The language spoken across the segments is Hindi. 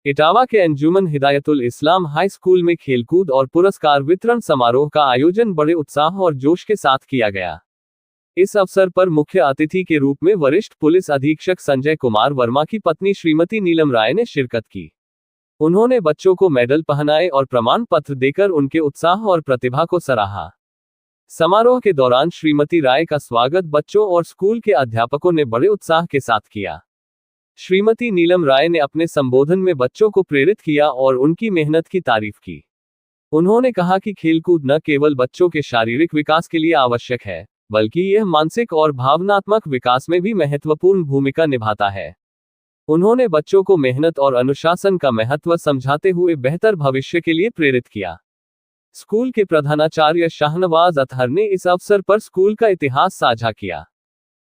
इटावा के अंजुमन हिदायतुल इस्लाम हाई स्कूल में खेलकूद और पुरस्कार वितरण समारोह का आयोजन बड़े उत्साह और जोश के साथ किया गया। इस अवसर पर मुख्य अतिथि के रूप में वरिष्ठ पुलिस अधीक्षक संजय कुमार वर्मा की पत्नी श्रीमती नीलम राय ने शिरकत की। उन्होंने बच्चों को मेडल पहनाए और प्रमाण पत्र देकर उनके उत्साह और प्रतिभा को सराहा। समारोह के दौरान श्रीमती राय का स्वागत बच्चों और स्कूल के अध्यापकों ने बड़े उत्साह के साथ किया। श्रीमती नीलम राय ने अपने संबोधन में बच्चों को प्रेरित किया और उनकी मेहनत की तारीफ की। उन्होंने कहा कि खेलकूद न केवल बच्चों के शारीरिक विकास के लिए आवश्यक है, बल्कि यह मानसिक और भावनात्मक विकास में भी महत्वपूर्ण भूमिका निभाता है। उन्होंने बच्चों को मेहनत और अनुशासन का महत्व समझाते हुए बेहतर भविष्य के लिए प्रेरित किया। स्कूल के प्रधानाचार्य शाहनवाज अतहर ने इस अवसर पर स्कूल का इतिहास साझा किया।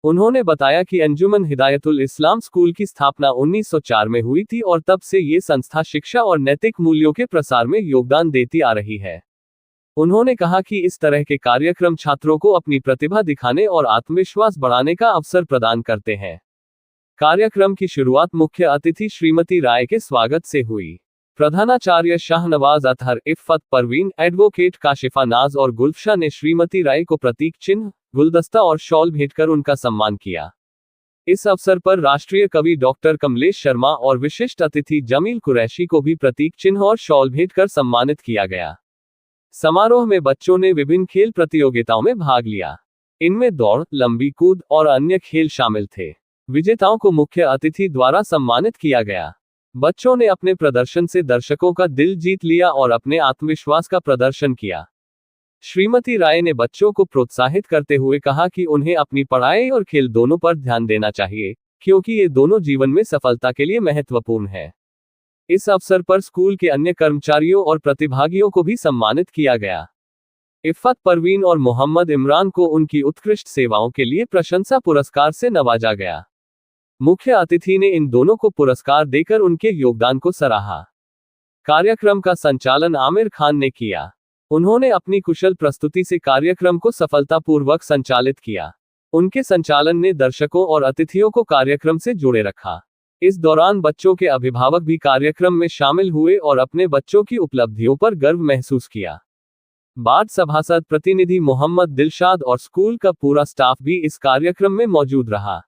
उन्होंने बताया कि अंजुमन हिदायतुल इस्लाम स्कूल की स्थापना 1904 में हुई थी और तब से ये संस्था शिक्षा और नैतिक मूल्यों के प्रसार में योगदान देती आ रही है। उन्होंने कहा कि इस तरह के कार्यक्रम छात्रों को अपनी प्रतिभा दिखाने और आत्मविश्वास बढ़ाने का अवसर प्रदान करते हैं। कार्यक्रम की शुरुआत मुख्य अतिथि श्रीमती राय के स्वागत से हुई। प्रधानाचार्य शाहनवाज अतहर, इफ़्फ़त परवीन, एडवोकेट काशिफा नाज और गुलफशा ने श्रीमती राय को प्रतीक चिन्ह, गुलदस्ता और शॉल भेंटकर उनका सम्मान किया। इस अवसर पर राष्ट्रीय कवि डॉक्टर कमलेश शर्मा और विशिष्ट अतिथि जमील कुरैशी को भी प्रतीक चिन्ह और शॉल भेंटकर सम्मानित किया गया। समारोह में बच्चों ने विभिन्न खेल प्रतियोगिताओं में भाग लिया। इनमें दौड़, लंबी कूद और अन्य खेल शामिल थे। विजेताओं को मुख्य अतिथि द्वारा सम्मानित किया गया। बच्चों ने अपने प्रदर्शन से दर्शकों का दिल जीत लिया और अपने आत्मविश्वास का प्रदर्शन किया। श्रीमती राय ने बच्चों को प्रोत्साहित करते हुए कहा कि उन्हें अपनी पढ़ाई और खेल दोनों पर ध्यान देना चाहिए, क्योंकि ये दोनों जीवन में सफलता के लिए महत्वपूर्ण है। इस अवसर पर स्कूल के अन्य कर्मचारियों और प्रतिभागियों को भी सम्मानित किया गया। इफ़्फ़त परवीन और मोहम्मद इमरान को उनकी उत्कृष्ट सेवाओं के लिए प्रशंसा पुरस्कार से नवाजा गया। मुख्य अतिथि ने इन दोनों को पुरस्कार देकर उनके योगदान को सराहा। कार्यक्रम का संचालन आमिर खान ने किया। उन्होंने अपनी कुशल प्रस्तुति से कार्यक्रम को सफलतापूर्वक संचालित किया। उनके संचालन ने दर्शकों और अतिथियों को कार्यक्रम से जोड़े रखा। इस दौरान बच्चों के अभिभावक भी कार्यक्रम में शामिल हुए और अपने बच्चों की उपलब्धियों पर गर्व महसूस किया। वार्ड सभासद प्रतिनिधि मोहम्मद दिलशाद और स्कूल का पूरा स्टाफ भी इस कार्यक्रम में मौजूद रहा।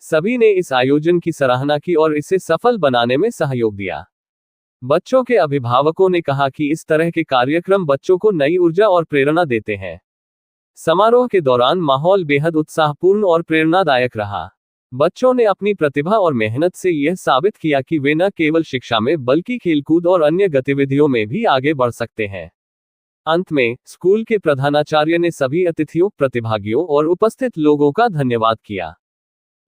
सभी ने इस आयोजन की सराहना की और इसे सफल बनाने में सहयोग दिया। बच्चों के अभिभावकों ने कहा कि इस तरह के कार्यक्रम बच्चों को नई ऊर्जा और प्रेरणा देते हैं। समारोह के दौरान माहौल बेहद उत्साहपूर्ण और प्रेरणादायक रहा। बच्चों ने अपनी प्रतिभा और मेहनत से यह साबित किया कि वे न केवल शिक्षा में बल्कि खेलकूद और अन्य गतिविधियों में भी आगे बढ़ सकते हैं। अंत में स्कूल के प्रधानाचार्य ने सभी अतिथियों, प्रतिभागियों और उपस्थित लोगों का धन्यवाद किया।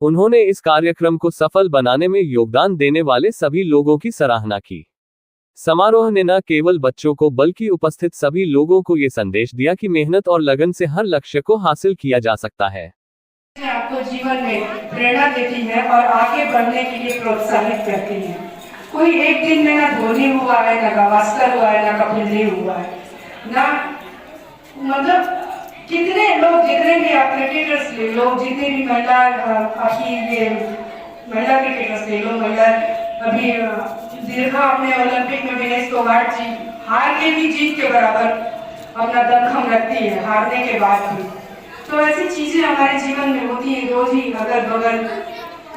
उन्होंने इस कार्यक्रम को सफल बनाने में योगदान देने वाले सभी लोगों की सराहना की। समारोह ने न केवल बच्चों को बल्कि उपस्थित सभी लोगों को ये संदेश दिया कि मेहनत और लगन से हर लक्ष्य को हासिल किया जा सकता है। आपको जीवन में प्रेरणा देती है और आगे बढ़ने के लिए प्रोत्साहित करती है। कोई एक दिन में ना धोनी हुआ है, ना गावस्कर हुआ है, ना कपिल देव हुआ है, ना मतलब कितने लोग, जितने भी आप क्रिकेटर्स ले लो, जितने भी महिला आपकी ये महिला क्रिकेटर्स ले लो, महिला अभी दीर्घा अपने ओलंपिक में भी रेस को हार के भी जीत के बराबर अपना दमखम रखती है, हारने के बाद भी। तो ऐसी चीजें हमारे जीवन में होती है रोज ही, अगल बगल,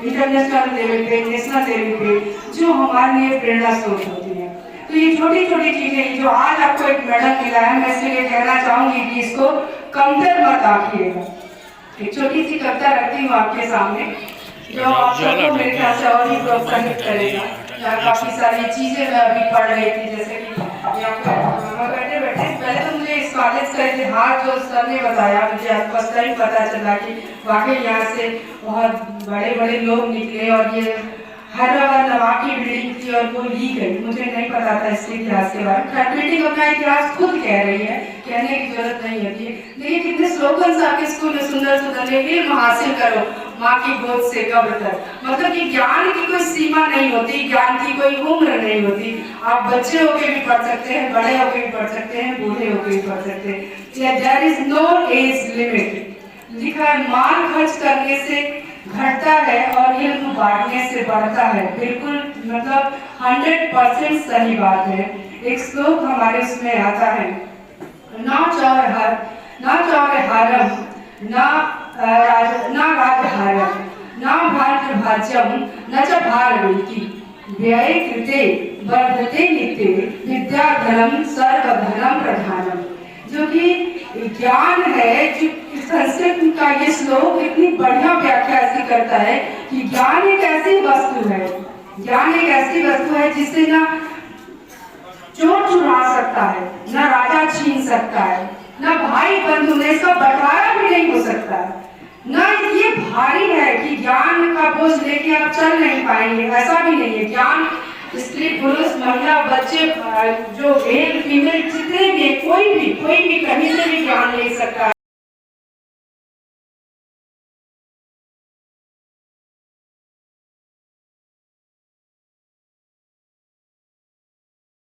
इंटरनेशनल लेवल पे, नेशनल लेवल पे, जो हमारे लिए प्रेरणा स्रोत होती है। तो ये छोटी छोटी चीजें जो आज आपको एक मेडल मिला है, मैं इसलिए कहना चाहूंगी कि इसको कमतर मत आंकिएगा। एक छोटी सी कविता रखती हूँ आपके सामने, जो आप सबको मेरे ख्याल से और ही प्रोत्साहित करेगा। काफी सारी चीजें मैं अभी पढ़ रही थी, जैसे कि बैठे बैठे पहले तो मुझे इस कॉलेज का इतिहास जो सर ने बताया, मुझे फर्स्ट टाइम पता चला कि वाकई यहाँ से बहुत बड़े बड़े लोग निकले और ये हैदराबाद नवाब की बिल्डिंग थी और वो ली गई। मुझे नहीं पता था इसके इतिहास के बारे में। बिल्डिंग अपना इतिहास खुद कह रही है, कहने की जरूरत नहीं होती है। लेकिन कितने स्लोगन्स आपके स्कूल में सुंदर सुंदर, इल्म हासिल करो माँ की गोद से कब्र तक। मतलब कि ज्ञान की कोई सीमा नहीं होती, ज्ञान की कोई उम्र नहीं होती। आप बच्चे होके भी पढ़ सकते हैं, बड़े होके भी पढ़ सकते हैं, बूढ़े होके भी पढ़ सकते हैं। There is no age limit. लिखा है माल खर्च करने से घटता है और इल्म बांटने से बढ़ता है। बिल्कुल मतलब 100% सही बात है। एक श्लोक हमारे उसमें आता है, ना चौरहारम ना राजहारम ना भाज्यम न च भारवेति व्यय कृते वर्धते नित्य विद्याधनम सर्वधनम प्रधानम। जो कि ज्ञान है, जो संस्कृत का ये श्लोक इतनी बढ़िया व्याख्या ऐसी करता है कि ज्ञान एक ऐसी वस्तु है, ज्ञान एक ऐसी वस्तु है जिससे ना चोर चुरा सकता है, ना राजा छीन सकता है, ना भाई बंधु ने इसका बंटवारा भी नहीं हो सकता, ना ये भारी है कि ज्ञान का बोझ लेके आप चल नहीं पाएंगे, ऐसा भी नहीं है। ज्ञान स्त्री पुरुष महिला बच्चे जो मेल फीमेल जितने भी कोई भी कहीं से भी ज्ञान ले सकता है।